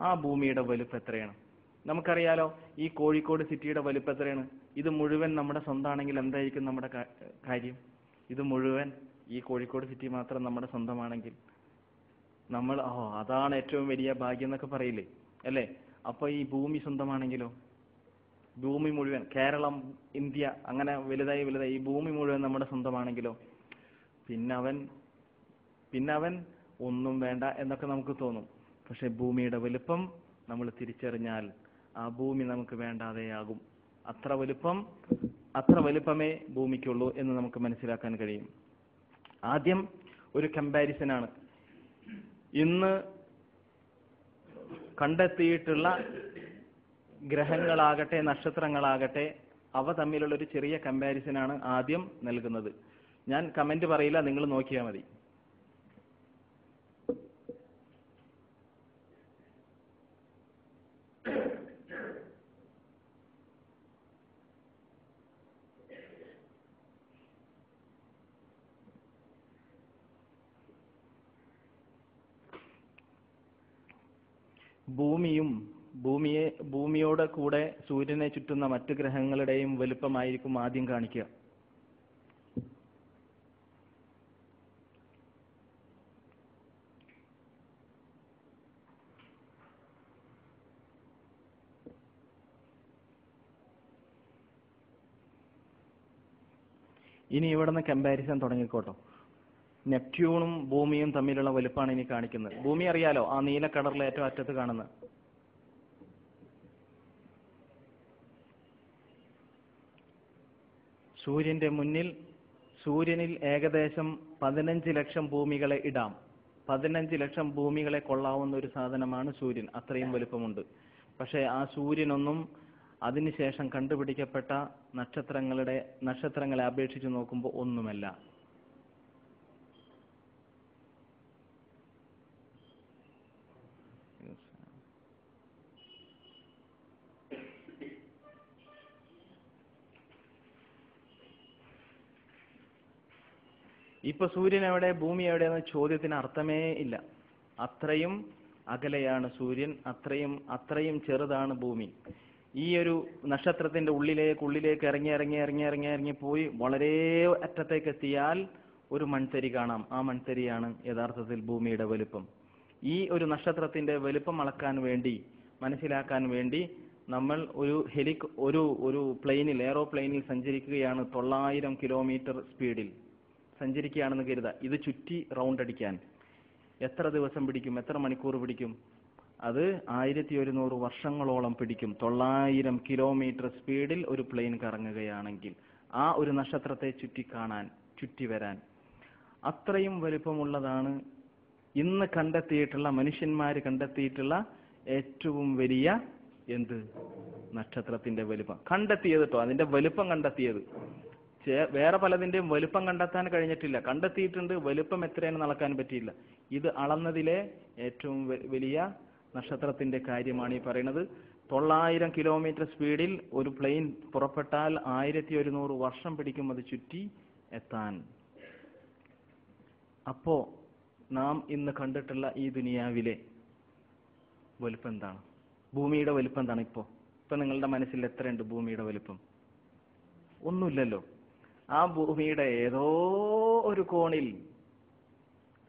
ആ ഭൂമിയുടെ വലുപ്പം എത്രയാണ്? നമുക്കറിയാലോ, ഈ കോഴിക്കോട് സിറ്റിയുടെ വലുപ്പം എത്രയാണ്? ഇത് മുഴുവൻ നമ്മുടെ സ്വന്തമാണെങ്കിൽ എന്തായിരിക്കും നമ്മുടെ കാര്യം? ഇത് മുഴുവൻ ഈ കോഴിക്കോട് സിറ്റി മാത്രം നമ്മുടെ സ്വന്തമാണെങ്കിൽ നമ്മൾ അതാണ് ഏറ്റവും വലിയ ഭാഗ്യം എന്നൊക്കെ പറയില്ലേ, അല്ലേ? അപ്പൊ ഈ ഭൂമി സ്വന്തമാണെങ്കിലോ? ഭൂമി മുഴുവൻ, കേരളം, ഇന്ത്യ, അങ്ങനെ വലുതായി വലുതായി ഈ ഭൂമി മുഴുവൻ നമ്മുടെ സ്വന്തമാണെങ്കിലോ? പിന്നെ അവൻ ഒന്നും വേണ്ട എന്നൊക്കെ നമുക്ക് തോന്നും. പക്ഷെ ഭൂമിയുടെ വലുപ്പം നമ്മൾ തിരിച്ചറിഞ്ഞാൽ ആ ഭൂമി നമുക്ക് വേണ്ടാതെയാകും. അത്ര വലുപ്പമേ ഭൂമിക്കുള്ളൂ എന്ന് നമുക്ക് മനസ്സിലാക്കാൻ കഴിയും. ആദ്യം ഒരു കമ്പാരിസനാണ്. ഇന്ന് കണ്ടെത്തിയിട്ടുള്ള ഗ്രഹങ്ങളാകട്ടെ നക്ഷത്രങ്ങളാകട്ടെ അവ തമ്മിലുള്ള ഒരു ചെറിയ കമ്പാരിസനാണ് ആദ്യം നൽകുന്നത്. ഞാൻ കമന്റ് പറയില്ല, നിങ്ങൾ നോക്കിയാൽ മതി. ഭൂമിയോട് കൂടെ സൂര്യനെ ചുറ്റുന്ന മറ്റു ഗ്രഹങ്ങളുടെയും വലുപ്പമായിരിക്കും ആദ്യം കാണിക്കുക. ഇനി ഇവിടുന്ന് കമ്പാരിസൺ തുടങ്ങിക്കോട്ടോ. നെപ്റ്റ്യൂണും ഭൂമിയും തമ്മിലുള്ള വലുപ്പമാണ് ഇനി കാണിക്കുന്നത്. ഭൂമി അറിയാലോ, ആ നീല കളറിലെ ഏറ്റവും അറ്റത്ത് കാണുന്നത്. സൂര്യന്റെ മുന്നിൽ സൂര്യനിൽ ഏകദേശം 15 ലക്ഷം ഭൂമികളെ ഇടാം. 15 ലക്ഷം ഭൂമികളെ കൊള്ളാവുന്ന ഒരു സാധനമാണ് സൂര്യൻ. അത്രയും വലുപ്പമുണ്ട്. പക്ഷേ ആ സൂര്യനൊന്നും അതിനുശേഷം കണ്ടുപിടിക്കപ്പെട്ട നക്ഷത്രങ്ങളെ അപേക്ഷിച്ച് നോക്കുമ്പോൾ ഒന്നുമല്ല. ഇപ്പൊ സൂര്യൻ എവിടെ, ഭൂമി എവിടെയെന്ന ചോദ്യത്തിന് അർത്ഥമേ ഇല്ല. അത്രയും അകലെയാണ് സൂര്യൻ, അത്രയും ചെറുതാണ് ഭൂമി. ഈ ഒരു നക്ഷത്രത്തിന്റെ ഉള്ളിലേക്ക് ഇറങ്ങി പോയി വളരെ അറ്റത്തേക്ക് എത്തിയാൽ ഒരു മൺതരി കാണാം. ആ മൺതരിയാണ് യഥാർത്ഥത്തിൽ ഭൂമിയുടെ വലുപ്പം. ഈ ഒരു നക്ഷത്രത്തിന്റെ വലുപ്പം അളക്കാൻ വേണ്ടി, മനസ്സിലാക്കാൻ വേണ്ടി നമ്മൾ ഒരു എയറോപ്ലെയിനിൽ സഞ്ചരിക്കുകയാണ്. 900 കിലോമീറ്റർ സ്പീഡിൽ സഞ്ചരിക്കുകയാണെന്ന് കരുതുക. ഇത് ചുറ്റി റൗണ്ട് അടിക്കാൻ എത്ര ദിവസം പിടിക്കും, എത്ര മണിക്കൂർ പിടിക്കും? അത് 1100 വർഷങ്ങളോളം പിടിക്കും. 900 കിലോമീറ്റർ സ്പീഡിൽ ഒരു പ്ലെയിൻ കറങ്ങുകയാണെങ്കിൽ ആ ഒരു നക്ഷത്രത്തെ ചുറ്റി വരാൻ അത്രയും വലുപ്പമുള്ളതാണ് ഇന്ന് മനുഷ്യന്മാർ കണ്ടെത്തിയിട്ടുള്ള ഏറ്റവും വലിയ നക്ഷത്രത്തിന്റെ വലുപ്പം കണ്ടെത്തിയത് കേട്ടോ. അതിന്റെ വലുപ്പം കണ്ടെത്തിയത്. വേറെ പലതിന്റെയും വലുപ്പം കണ്ടെത്താൻ കഴിഞ്ഞിട്ടില്ല. കണ്ടെത്തിയിട്ടുണ്ട്, വലുപ്പം എത്രയാണെന്ന് അളക്കാൻ പറ്റിയില്ല. ഇത് അളന്നതിലെ ഏറ്റവും വലിയ നക്ഷത്രത്തിന്റെ കാര്യമാണ് ഈ പറയുന്നത്. 900 കിലോമീറ്റർ സ്പീഡിൽ ഒരു പ്ലെയിൻ പുറപ്പെട്ടാൽ 1100 വർഷം പിടിക്കും അത് ചുറ്റി എത്താൻ. അപ്പോ നാം ഇന്ന് കണ്ടിട്ടുള്ള ഈ ദുനിയാവിലെ വലുപ്പം എന്താണ്? ഭൂമിയുടെ വലുപ്പം എന്താണ്? ഇപ്പൊ നിങ്ങളുടെ മനസ്സിൽ എത്രയുണ്ട് ഭൂമിയുടെ വലുപ്പം? ഒന്നുമില്ലല്ലോ. ആ ഭൂമിയുടെ ഏതോ ഒരു കോണിൽ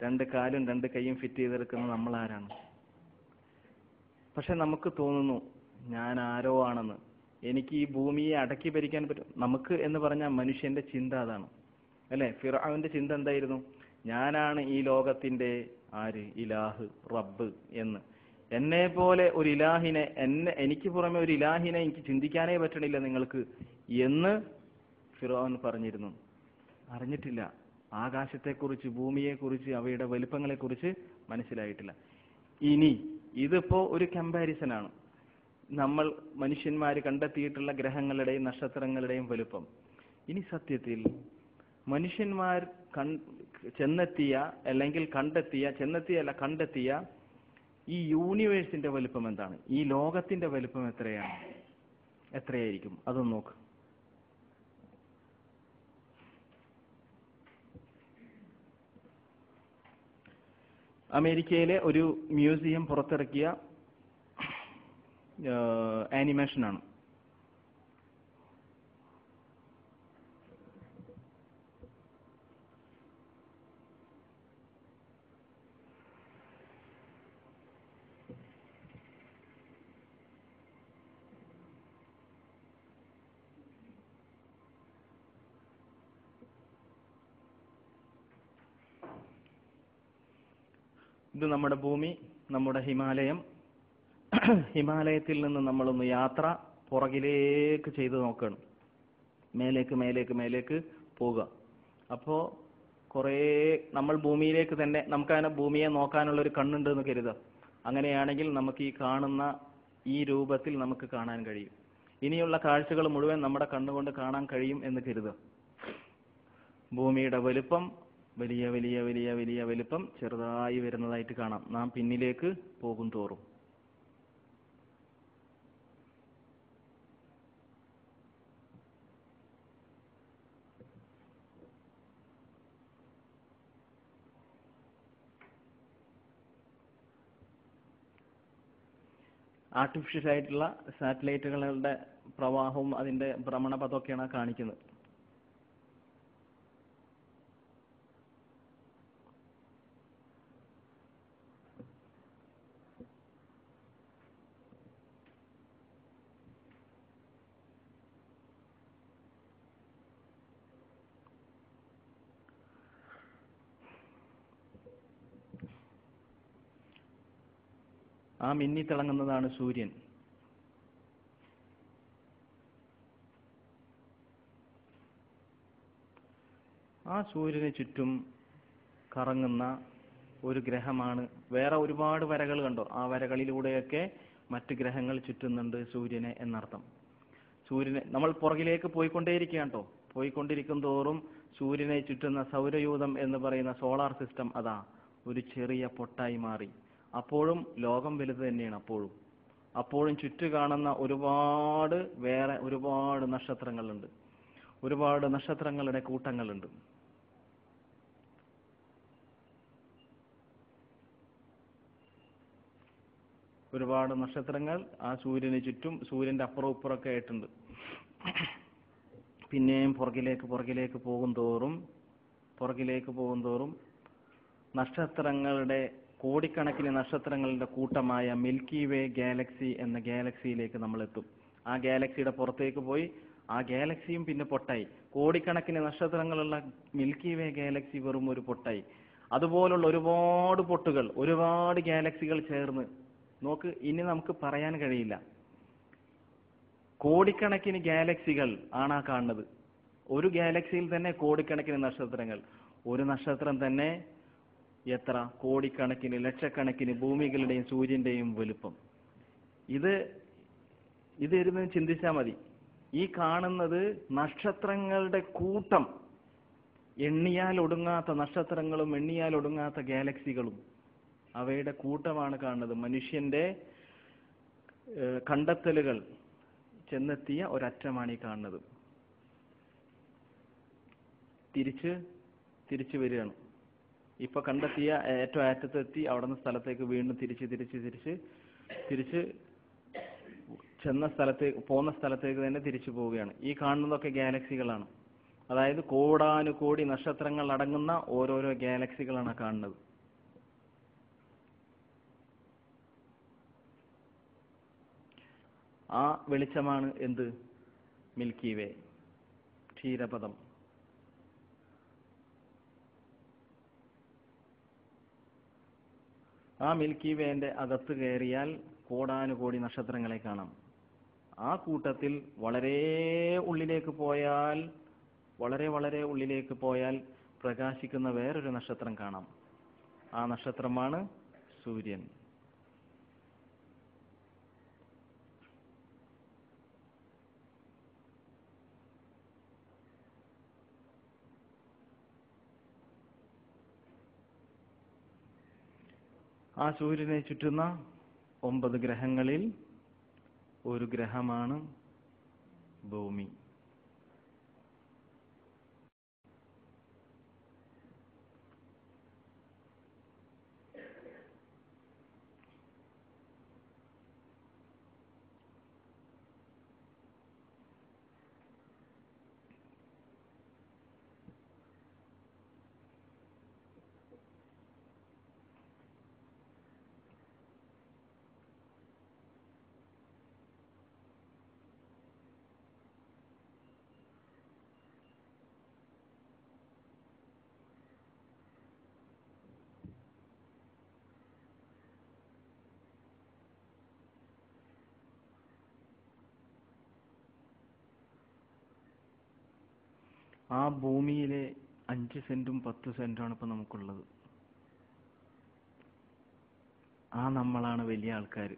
2 കാലും 2 കൈയും ഫിറ്റ് ചെയ്തെടുക്കുന്ന നമ്മൾ ആരാണ്? പക്ഷെ നമുക്ക് തോന്നുന്നു ഞാൻ ആരോ ആണെന്ന്, എനിക്ക് ഈ ഭൂമിയെ അടക്കി ഭരിക്കാൻ പറ്റും. നമുക്ക് എന്ന് പറഞ്ഞാൽ മനുഷ്യന്റെ ചിന്ത അതാണ്, അല്ലെ? ഫിർഔന്റെ ചിന്ത എന്തായിരുന്നു? ഞാനാണ് ഈ ലോകത്തിന്റെ ഇലാഹ്, റബ്ബ് എന്ന്. എന്നെ പോലെ ഒരു ഇലാഹിനെ, എനിക്ക് പുറമെ ഒരു ഇലാഹിനെ എനിക്ക് ചിന്തിക്കാനേ പറ്റണില്ല നിങ്ങൾക്ക് എന്ന് ഫിർഔൻ പറഞ്ഞിരുന്നു. അറിഞ്ഞിട്ടില്ല ആകാശത്തെക്കുറിച്ച്, ഭൂമിയെക്കുറിച്ച്, അവയുടെ വലുപ്പങ്ങളെക്കുറിച്ച് മനസ്സിലായിട്ടില്ല. ഇനി ഇതിപ്പോ ഒരു കമ്പാരിസനാണ്. മനുഷ്യന്മാർ കണ്ടെത്തിയിട്ടുള്ള ഗ്രഹങ്ങളുടെയും നക്ഷത്രങ്ങളുടെയും വലുപ്പം. ഇനി സത്യത്തിൽ മനുഷ്യന്മാർ കണ്ടെത്തിയ ഈ യൂണിവേഴ്സിന്റെ വലുപ്പം എന്താണ്? ഈ ലോകത്തിന്റെ വലുപ്പം എത്രയായിരിക്കും? അതൊന്ന് നോക്ക്. അമേരിക്കയിലെ ഒരു മ്യൂസിയം പുറത്തിറക്കിയ ആനിമേഷനാണ്. ഇത് നമ്മുടെ ഭൂമി, നമ്മുടെ ഹിമാലയം. ഹിമാലയത്തിൽ നിന്ന് നമ്മളൊന്ന് യാത്ര പുറകിലേക്ക് ചെയ്ത് നോക്കണം. മേലേക്ക് മേലേക്ക് മേലേക്ക് പോവുക. അപ്പോൾ കുറേ നമ്മൾ ഭൂമിയിലേക്ക് തന്നെ, നമുക്കതിനെ ഭൂമിയെ നോക്കാനുള്ള ഒരു കണ്ണുണ്ട് എന്ന് കരുതുക. അങ്ങനെയാണെങ്കിൽ നമുക്ക് ഈ കാണുന്ന ഈ രൂപത്തിൽ നമുക്ക് കാണാൻ കഴിയും. ഇനിയുള്ള കാഴ്ചകൾ മുഴുവൻ നമ്മുടെ കണ്ണുകൊണ്ട് കാണാൻ കഴിയും എന്ന് കരുതുക. ഭൂമിയുടെ വലുപ്പം വലിയ വലിയ വലിയ വലിയ വലുപ്പം ചെറുതായി വരുന്നതായിട്ട് കാണാം നാം പിന്നിലേക്ക് പോകും തോറും. ആർട്ടിഫിഷ്യൽ ആയിട്ടുള്ള സാറ്റലൈറ്റുകളുടെ പ്രവാഹവും അതിന്റെ ഭ്രമണപഥമൊക്കെയാണ് കാണിക്കുന്നത്. ആ മിന്നിത്തിളങ്ങുന്നതാണ് സൂര്യൻ. ആ സൂര്യന് ചുറ്റും കറങ്ങുന്ന ഒരു ഗ്രഹമാണ്. വേറെ ഒരുപാട് വരകൾ കണ്ടോ? ആ വരകളിലൂടെയൊക്കെ മറ്റ് ഗ്രഹങ്ങൾ ചുറ്റുന്നുണ്ട് സൂര്യനെ എന്നർത്ഥം. സൂര്യനെ നമ്മൾ പുറകിലേക്ക് പോയിക്കൊണ്ടേയിരിക്കുകയാണ് കേട്ടോ. പോയിക്കൊണ്ടിരിക്കും തോറും സൂര്യനെ ചുറ്റുന്ന സൗരയൂഥം എന്ന് പറയുന്ന സോളാർ സിസ്റ്റം അതാ ഒരു ചെറിയ പൊട്ടായി മാറി. അപ്പോഴും ലോകം വലുത് തന്നെയാണ്. അപ്പോഴും ചുറ്റു കാണുന്ന വേറെ ഒരുപാട് നക്ഷത്രങ്ങളുണ്ട്. ഒരുപാട് നക്ഷത്രങ്ങളുടെ കൂട്ടങ്ങളുണ്ട്. ഒരുപാട് നക്ഷത്രങ്ങൾ ആ സൂര്യന് ചുറ്റും, സൂര്യന്റെ അപ്പുറം ഇപ്പുറമൊക്കെ ആയിട്ടുണ്ട്. പിന്നെയും പുറകിലേക്ക് പോകും തോറും നക്ഷത്രങ്ങളുടെ കോടിക്കണക്കിന് നക്ഷത്രങ്ങളുടെ കൂട്ടമായ മിൽക്കി വേ ഗാലക്സി എന്ന ഗാലക്സിയിലേക്ക് നമ്മൾ എത്തും. ആ ഗാലക്സിയുടെ പുറത്തേക്ക് പോയി ആ ഗാലക്സിയും പിന്നെ പൊട്ടായി. കോടിക്കണക്കിന് നക്ഷത്രങ്ങളുള്ള മിൽക്കി വേ ഗാലക്സി വെറും ഒരു പൊട്ടായി. അതുപോലുള്ള ഒരുപാട് പൊട്ടുകൾ, ഒരുപാട് ഗാലക്സികൾ ചേർന്ന് നോക്ക്. ഇനി നമുക്ക് പറയാൻ കഴിയില്ല. കോടിക്കണക്കിന് ഗാലക്സികൾ ആണ് ആ കാണുന്നത്. ഒരു ഗാലക്സിയിൽ തന്നെ കോടിക്കണക്കിന് നക്ഷത്രങ്ങൾ. ഒരു നക്ഷത്രം തന്നെ എത്ര കോടിക്കണക്കിന് ലക്ഷക്കണക്കിന് ഭൂമികളുടെയും സൂര്യന്റെയും വലുപ്പം. ഇരുന്ന് ചിന്തിച്ചാൽ മതി. ഈ കാണുന്നത് നക്ഷത്രങ്ങളുടെ കൂട്ടം, എണ്ണിയാൽ ഒടുങ്ങാത്ത നക്ഷത്രങ്ങളും എണ്ണിയാൽ ഒടുങ്ങാത്ത ഗാലക്സികളും, അവയുടെ കൂട്ടമാണ് കാണുന്നത്. മനുഷ്യന്റെ കണ്ടെത്തലുകൾ ചെന്നെത്തിയ ഒരറ്റമാണ് ഈ കാണുന്നത്. തിരിച്ചു വരികയാണ്. ഇപ്പൊ കണ്ടെത്തിയ ഏറ്റവും അറ്റത്തെത്തി അവിടുന്ന് സ്ഥലത്തേക്ക് വീണ്ടും തിരിച്ച് പോകുന്ന സ്ഥലത്തേക്ക് തന്നെ തിരിച്ചു പോവുകയാണ്. ഈ കാണുന്നതൊക്കെ ഗാലക്സികളാണ്. അതായത് കോടാനുകോടി നക്ഷത്രങ്ങൾ അടങ്ങുന്ന ഓരോരോ ഗാലക്സികളാണ് കാണുന്നത്. ആ വെളിച്ചമാണ് എന്ത്? മിൽക്കി വേ, ക്ഷീരപഥം. ആ മിൽക്കി വേന്റെ അകത്ത് കയറിയാൽ കോടാനുകോടി നക്ഷത്രങ്ങളെ കാണാം. ആ കൂട്ടത്തിൽ വളരെ ഉള്ളിലേക്ക് പോയാൽ പ്രകാശിക്കുന്ന വേറൊരു നക്ഷത്രം കാണാം. ആ നക്ഷത്രമാണ് സൂര്യൻ. ആ സൂര്യനെ ചുറ്റുന്ന 9 ഗ്രഹങ്ങളിൽ ഒരു ഗ്രഹമാണ് ഭൂമി. ആ ഭൂമിയിലെ 5 സെന്റും 10 സെന്റുമാണ് ഇപ്പൊ നമുക്കുള്ളത്. ആ നമ്മളാണ് വലിയ ആൾക്കാർ.